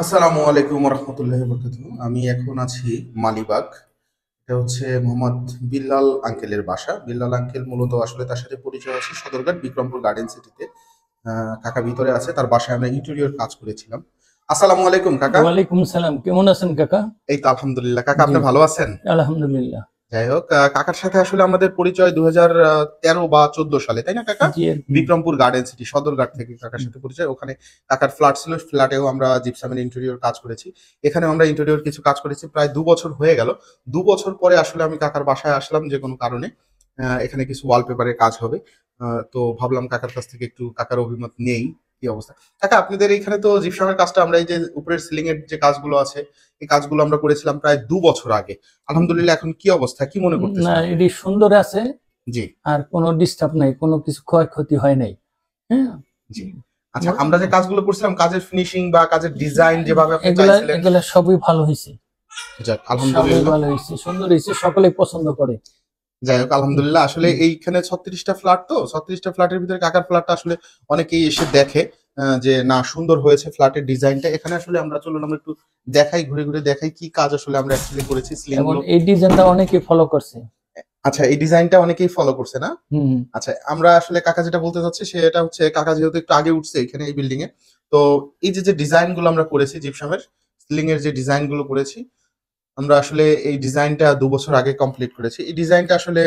আসসালামু আলাইকুম রহমতুল্লাহ বরকাতুহ। আমি এখন আছি মালিবাগ। এটা হচ্ছে মোহাম্মদ বিল্লাল আঙ্কেলের বাসা। বিল্লাল আঙ্কেল মূলত আসলে তার সাথে পরিচয় আছে সদরঘাট বিক্রমপুর গার্ডেন সিটিতে। কাকা ভিতরে আছে, তার বাসায় আমরা ইন্টেরিয়র কাজ করেছিলাম। আসসালামু আলাইকুম কাকা। ওয়ালাইকুম সালাম, কেমন আছেন কাকা? এই তো আলহামদুলিল্লাহ। কাকা জি, আপনি ভালো আছেন? আলহামদুলিল্লাহ। যাই হোক, কাকার সাথে আসলে আমাদের পরিচয় 2013 বা 14 সালে, তাই না কাকা? জি, এরকম। বিক্রমপুর গার্ডেন সিটি সদরঘাট থেকে কাকার সাথে পরিচয়। ওখানে কাকার ফ্ল্যাট ছিল, ফ্ল্যাটেও আমরা জিপসামের ইন্টেরিয়র কাজ করেছি। এখানেও আমরা ইন্টেরিয়র কিছু কাজ করেছি। প্রায় 2 বছর হয়ে গেল। 2 বছর পরে আসলে আমি কাকার বাসায় আসলাম যে কোনো কারণে। এখানে কিছু ওয়ালপেপারের কাজ হবে। তো ভাবলাম কাকার কাছ থেকে একটু কাকার অভিমত নেই, কি অবস্থা। কাকা, আপনাদের এখানে তো জিপসামের কাজটা, আমরা এই যে উপরের সিলিং এর যে কাজগুলো আছে, এই কাজগুলো আমরা করেছিলাম প্রায় 2 বছর আগে। আলহামদুলিল্লাহ, এখন কি অবস্থা, কি মনে না, করতেছেন? এটি সুন্দর আছে। জি, আর কোনো ডিস্টার্ব নাই, কোনো কিছু ক্ষয়ক্ষতি হয় নাই। হ্যাঁ, জি। আচ্ছা, আমরা যে কাজগুলো করছিলাম, কাজের ফিনিশিং বা কাজের ডিজাইন যেভাবে আপনি এগুলা চাইছিলেন। এগুলা সবই ভালো হয়েছে। যাক সবই আলহামদুলিল্লাহ। ভালো হয়েছে, সুন্দর হয়েছে, সকলে পছন্দ করে। যাই হোক আলহামদুলিল্লাহ। আসলে এইখানে 36টা ফ্ল্যাট, তো 36টা ফ্ল্যাটের ভিতরে কাকার ফ্ল্যাটটা আসলে অনেকেই এসে দেখে যে না, সুন্দর হয়েছে ফ্ল্যাটের ডিজাইনটা। এখানে আসলে আমরা চলুন আমরা একটু দেখাই, ঘুরে ঘুরে দেখাই কি কাজ আসলে আমরা অ্যাকচুয়ালি করেছি সিলিং এবং গুলো। এই ডিজাইনটা অনেকে ফলো করছে। আচ্ছা, এই ডিজাইনটা অনেকেই ফলো করছে না? হুম। আচ্ছা, আমরা আসলে কাকা যেটা বলতে চাচ্ছি সেটা হচ্ছে, কাকা যেহেতু একটু আগে উঠছে এখানে এই বিল্ডিং এ, তো এই যে যে ডিজাইন গুলো আমরা করেছি জিপসামের সিলিং এর যে ডিজাইন গুলো করেছি, আমরা আসলে এই ডিজাইনটা 2 বছর আগে কমপ্লিট করেছি। এই ডিজাইনটা আসলে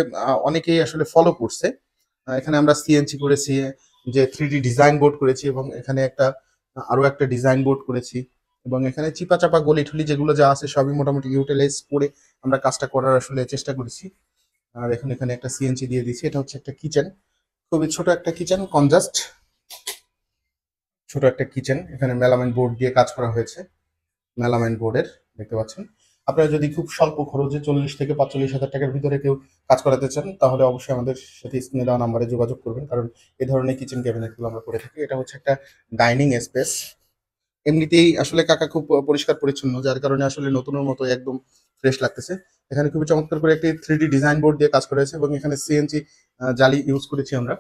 অনেকেই আসলে ফলো করছে। এখানে আমরা সিএনসি করেছি, যে 3D ডিজাইন বোর্ড করেছি, এবং এখানে আরো একটা ডিজাইন বোর্ড করেছি, এবং এখানে চিপা চাপা গলি ঠুলি যেগুলো যা আছে সবই মোটামুটি ইউটিলাইজ করে আমরা কাজটা করার আসলে চেষ্টা করেছি। আর এখন এখানে একটা সিএনসি দিয়ে দিয়েছি। এটা হচ্ছে একটা কিচেন, খুবই ছোট একটা কিচেন, কনজাস্ট ছোট একটা কিচেন। এখানে মেলামাইন বোর্ড দিয়ে কাজ করা হয়েছে, মেলামাইন বোর্ডের, দেখতে পাচ্ছেন। আপনারা যদি খুব স্বল্প খরচে 40 থেকে 45 হাজার টাকার ভিতরে কেউ কাজ করাতে চান, তাহলে অবশ্যই আমাদের সাথে স্ক্রিনে দেওয়া নাম্বারে যোগাযোগ করবেন, কারণ এই ধরনের কিচেন ক্যাবিনেটগুলো আমরা করে থাকি। এটা হচ্ছে একটা ডাইনিং স্পেস। এমনিতেই আসলে কাকা খুব পরিষ্কার পরিচ্ছন্ন, যার কারণে আসলে নতুনের মতো একদম ফ্রেশ লাগতেছে। এখানে খুবই চমৎকার করে একটি 3D ডিজাইন বোর্ড দিয়ে কাজ করা হয়েছে, এবং এখানে সিএনসি জালি ইউজ করেছি আমরা।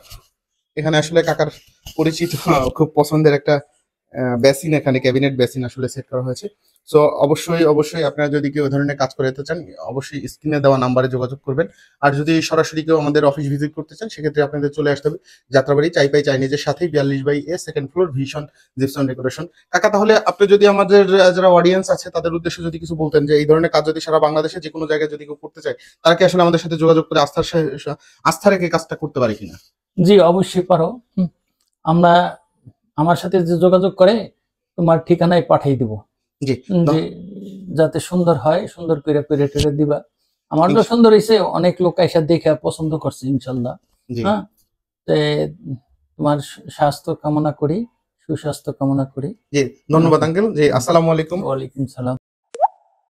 এখানে আসলে কাকার পরিচিত খুব পছন্দের একটা বেসিন, এখানে ক্যাবিনেট বেসিন আসলে সেট করা হয়েছে। সো অবশ্যই অবশ্যই আপনারা যদি কেউ এই ধরনের কাজ করাতে চান, অবশ্যই স্ক্রিনে দেওয়া নাম্বারে যোগাযোগ করবেন। আর যদি সরাসরি কেউ আমাদের অফিস ভিজিট করতে চান, সেক্ষেত্রে আপনাদের চলে আসতে হবে যাত্রাবাড়ি চাইপাই চাইনিজের সাথেই 42/A, second floor, vision gypsum decoration. কাকা, তাহলে আপনি যদি আমাদের যারা অডিয়েন্স আছে তাদের উদ্দেশ্যে যদি কিছু বলতেন, যে এই ধরনের কাজ যদি সারা বাংলাদেশে যে কোনো জায়গায় যদি কেউ করতে চায়, তারা কি আসলে আমাদের সাথে যোগাযোগ করে আস্থা রেখে কাজটা করতে পারে কিনা? জি, অবশ্যই পারো। আমরা আমার সাথে যে যোগাযোগ করে তোমার ঠিকানায় পাঠিয়ে দিব। জি, যে যাতে সুন্দর হয়, সুন্দর করে করে টেরে দিবা। আমার তো ইনশা- সুন্দর হয়েছে, অনেক লোক এসে দেখে পছন্দ করছে, ইনশাল্লাহ। জি। হ্যাঁ, তে তোমার স্বাস্থ্য কামনা করি, সুস্বাস্থ্য কামনা করি। জি, ধন্যবাদ আঙ্কেল। জি, আসসালামু আলাইকুম। ওয়ালাইকুম সালাম।